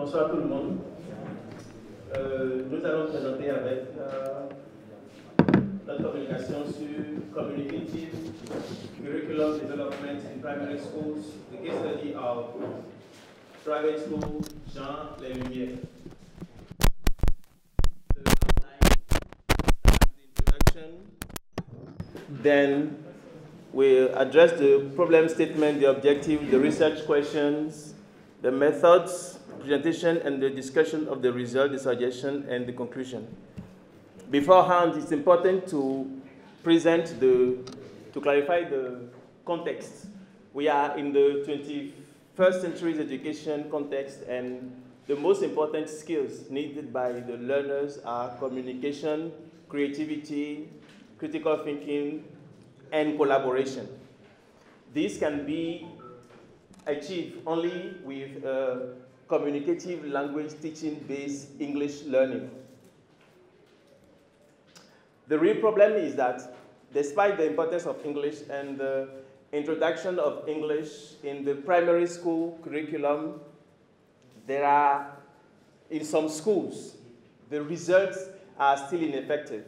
Bonsoir tout le monde. Nous allons présenter avec notre communication sur Communicative Curriculum Development in Primary Schools, the case study of private school Jean Les Lumières. The outline starts with the introduction, then we'll address the problem statement, the objective, the research questions, the methods, presentation, and the discussion of the result, the suggestion, and the conclusion. Beforehand, it's important to clarify the context. We are in the 21st century's education context, and the most important skills needed by the learners are communication, creativity, critical thinking, and collaboration. This can be achieved only with communicative language teaching-based English learning. The real problem is that despite the importance of English and the introduction of English in the primary school curriculum, in some schools, the results are still ineffective.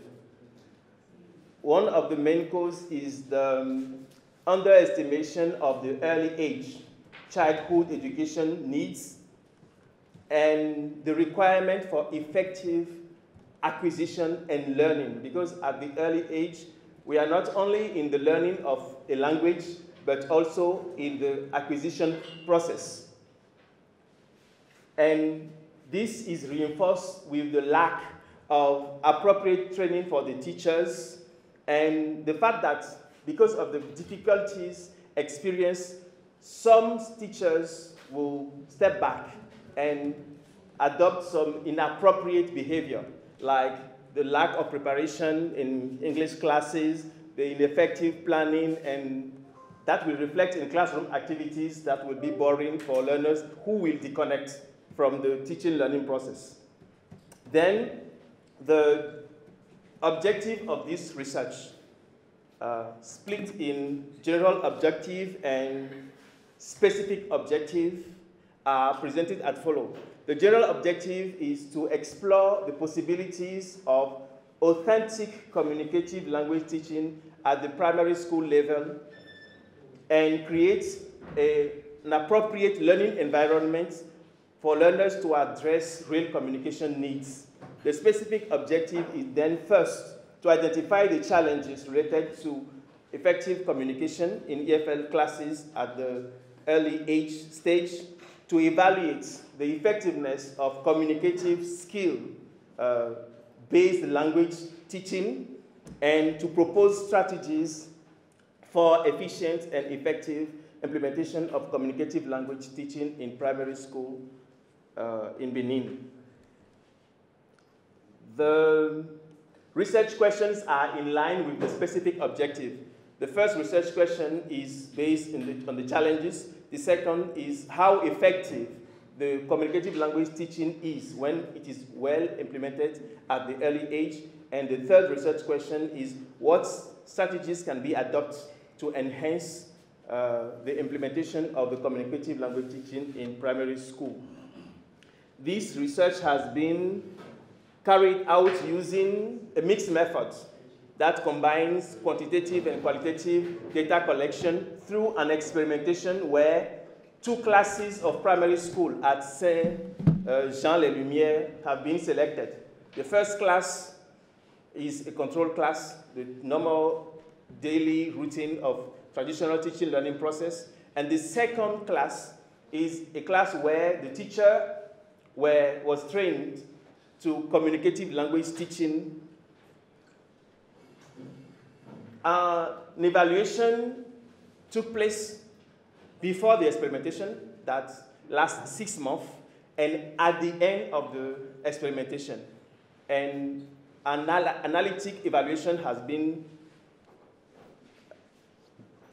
One of the main causes is the underestimation of the early age childhood education needs and the requirement for effective acquisition and learning, because at the early age, we are not only in the learning of a language, but also in the acquisition process. And this is reinforced with the lack of appropriate training for the teachers and the fact that because of the difficulties experienced, some teachers will step back and adopt some inappropriate behavior, like the lack of preparation in English classes, the ineffective planning, and that will reflect in classroom activities that will be boring for learners who will disconnect from the teaching learning process. Then the objective of this research split in general objective and specific objective are presented as follows. The general objective is to explore the possibilities of authentic communicative language teaching at the primary school level and create an appropriate learning environment for learners to address real communication needs. The specific objective is then first to identify the challenges related to effective communication in EFL classes at the early age stage, to evaluate the effectiveness of communicative skill-based language teaching, and to propose strategies for efficient and effective implementation of communicative language teaching in primary school in Benin. The research questions are in line with the specific objective. The first research question is based on the challenges. The second is how effective the communicative language teaching is when it is well implemented at the early age. And the third research question is what strategies can be adopted to enhance the implementation of the communicative language teaching in primary school. This research has been carried out using a mixed method that combines quantitative and qualitative data collection through an experimentation where 2 classes of primary school at Saint Jean Les Lumières have been selected. The first class is a control class, the normal daily routine of traditional teaching learning process. And the second class is a class where the teacher was trained to communicative language teaching. An evaluation took place before the experimentation that lasts 6 months and at the end of the experimentation. And analytic evaluation has been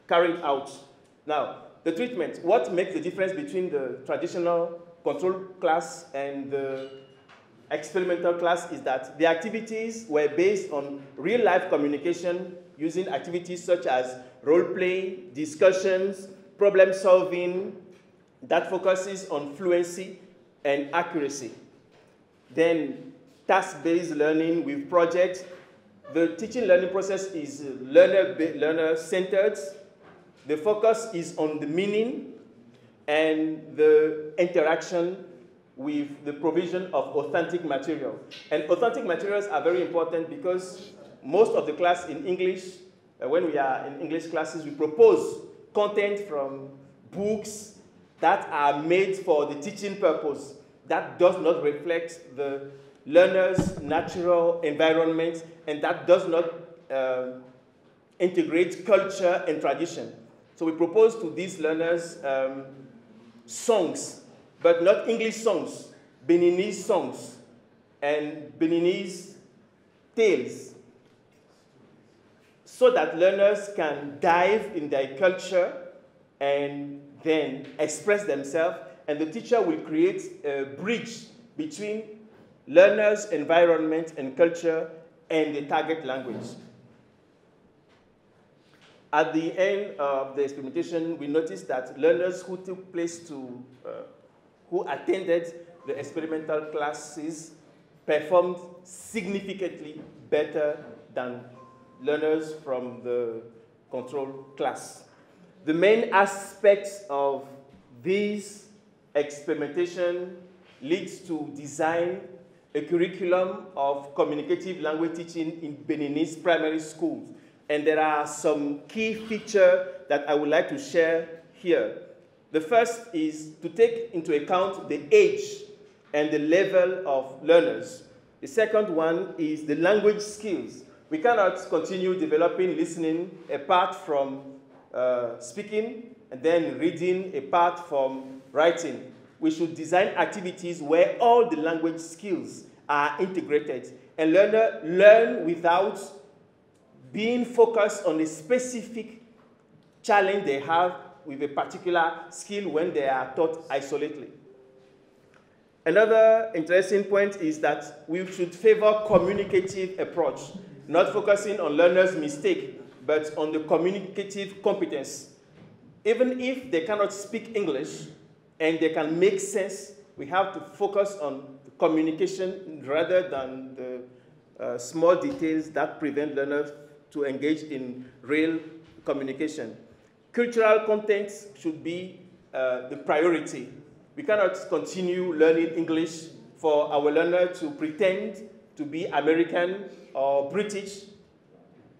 carried out. Now, the treatment, what makes the difference between the traditional control class and the experimental class is that the activities were based on real-life communication using activities such as role play, discussions, problem solving that focuses on fluency and accuracy. Then task-based learning with projects. The teaching learning process is learner-centered. The focus is on the meaning and the interaction with the provision of authentic material. And authentic materials are very important because most of the class in English, when we are in English classes, we propose content from books that are made for the teaching purpose that does not reflect the learner's natural environment and that does not integrate culture and tradition. So we propose to these learners songs, but not English songs, Beninese songs and Beninese tales, so that learners can dive in their culture and then express themselves, and the teacher will create a bridge between learners' environment and culture and the target language. At the end of the experimentation, we noticed that learners who took place to, who attended the experimental classes performed significantly better than learners from the control class. The main aspects of this experimentation leads to design a curriculum of communicative language teaching in Beninese primary schools. And there are some key features that I would like to share here. The first is to take into account the age and the level of learners. The second one is the language skills. We cannot continue developing listening apart from speaking and then reading apart from writing. We should design activities where all the language skills are integrated and learners learn without being focused on a specific challenge they have with a particular skill when they are taught isolatedly. Another interesting point is that we should favor communicative approach, not focusing on learners' mistake, but on the communicative competence. Even if they cannot speak English and they can make sense, we have to focus on communication rather than the small details that prevent learners to engage in real communication. Cultural content should be the priority. We cannot continue learning English for our learner to pretend to be American or British,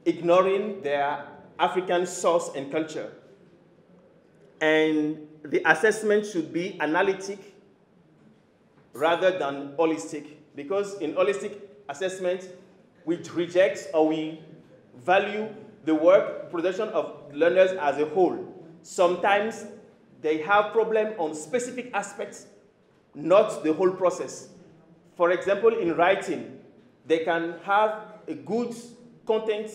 ignoring their African source and culture. And the assessment should be analytic rather than holistic, because in holistic assessment, we reject or we value the work production of learners as a whole. Sometimes they have problems on specific aspects, not the whole process. For example, in writing, they can have a good content,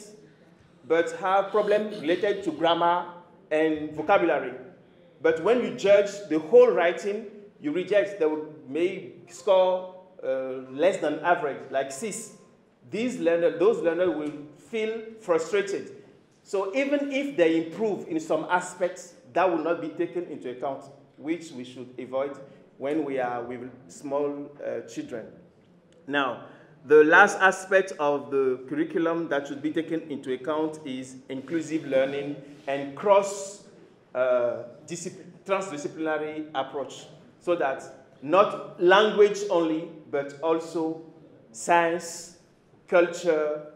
but have problems related to grammar and vocabulary. But when you judge the whole writing, you reject. They may score less than average, like 6. Those learners will feel frustrated. So even if they improve in some aspects, that will not be taken into account, which we should avoid when we are with small children. Now, the last aspect of the curriculum that should be taken into account is inclusive learning and transdisciplinary approach, so that not language only, but also science, culture,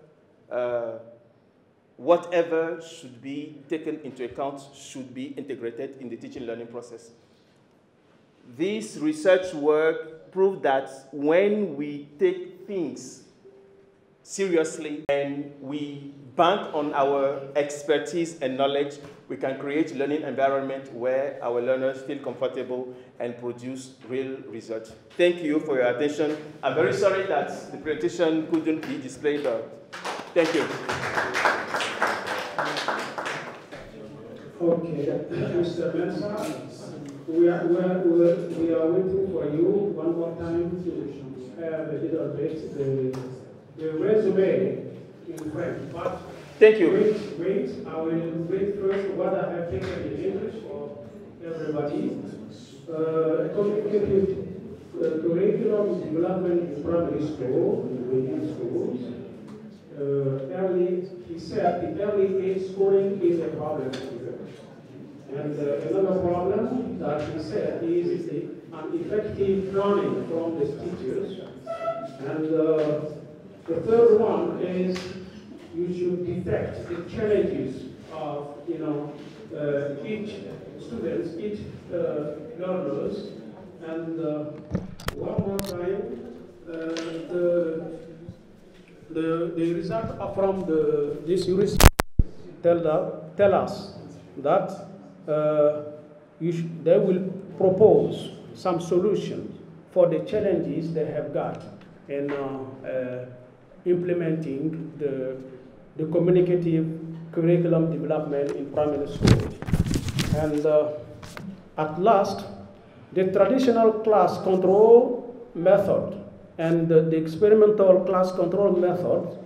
whatever should be taken into account should be integrated in the teaching learning process. This research work proved that when we take things seriously and we bank on our expertise and knowledge, we can create a learning environment where our learners feel comfortable and produce real results. Thank you for your attention. I'm very sorry that the presentation couldn't be displayed. Thank you. Okay, Mr. Mensah, we are waiting for you one more time to have a little bit the resume in French. But thank you. Wait, I will read first what I have taken in English for everybody. Communicative curriculum development in primary school, in schools, he said the early age scoring is a problem here. And another problem that he said is the ineffective learning from the teachers. And the third one is you should detect the challenges of, each students, each learners. And one more time, the result from this research tell us that they will propose some solutions for the challenges they have got in implementing the communicative curriculum development in primary school. And at last, the traditional class control method and the experimental class control method,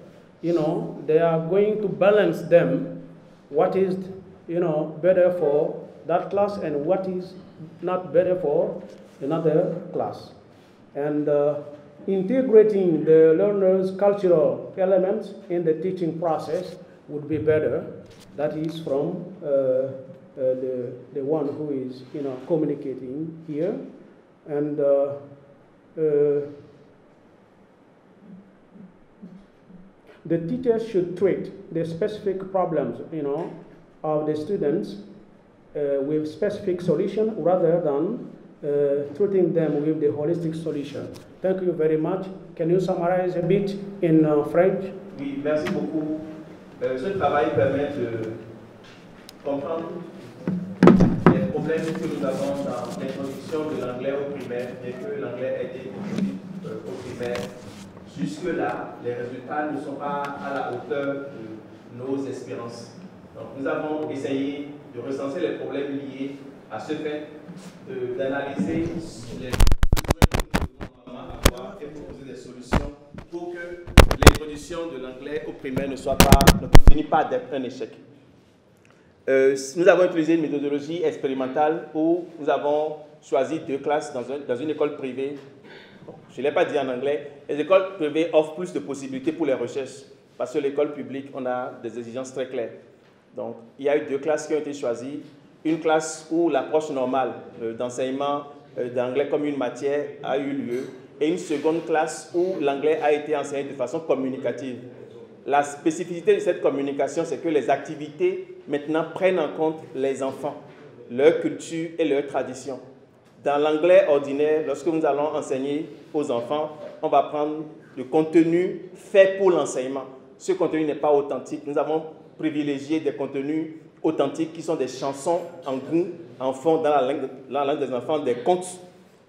they are going to balance them, what is, better for that class and what is not better for another class. And integrating the learner's cultural elements in the teaching process would be better. That is from the one who is, communicating here. And the teachers should treat the specific problems, of the students with specific solution rather than treating them with the holistic solution. Thank you very much. Can you summarize a bit in French? Oui, merci beaucoup. Ce travail permet de comprendre les problèmes que nous avons dans l'introduction de l'anglais au primaire, bien que l'anglais ait été introduit au primaire. Jusque-là, les résultats ne sont pas à la hauteur de nos espérances. Donc, nous avons essayé de recenser les problèmes liés à ce fait, d'analyser les besoins que nous devons avoir et proposer des solutions pour que l'introduction de l'anglais au primaire ne continue pas d'être un échec. Nous avons utilisé une méthodologie expérimentale où nous avons choisi 2 classes dans une école privée. Bon, je ne l'ai pas dit en anglais. Les écoles privées offrent plus de possibilités pour les recherches parce que l'école publique, on a des exigences très claires. Donc, il y a eu 2 classes qui ont été choisies. Une classe où l'approche normale d'enseignement d'anglais comme une matière a eu lieu et une seconde classe où l'anglais a été enseigné de façon communicative. La spécificité de cette communication, c'est que les activités maintenant prennent en compte les enfants, leur culture et leur tradition. Dans l'anglais ordinaire, lorsque nous allons enseigner aux enfants, on va prendre le contenu fait pour l'enseignement. Ce contenu n'est pas authentique. Nous avons privilégié des contenus authentiques qui sont des chansons en goût, en fond, dans la langue des enfants, des contes.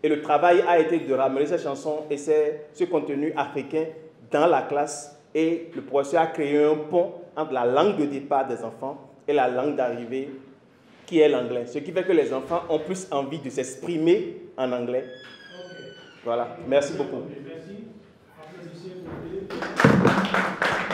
Et le travail a été de ramener ces chansons et ce contenu africain dans la classe. Et le professeur a créé un pont entre la langue de départ des enfants et la langue d'arrivée, qui est l'anglais. Ce qui fait que les enfants ont plus envie de s'exprimer en anglais. Okay. Voilà. Merci beaucoup. Merci. Applaudissez pour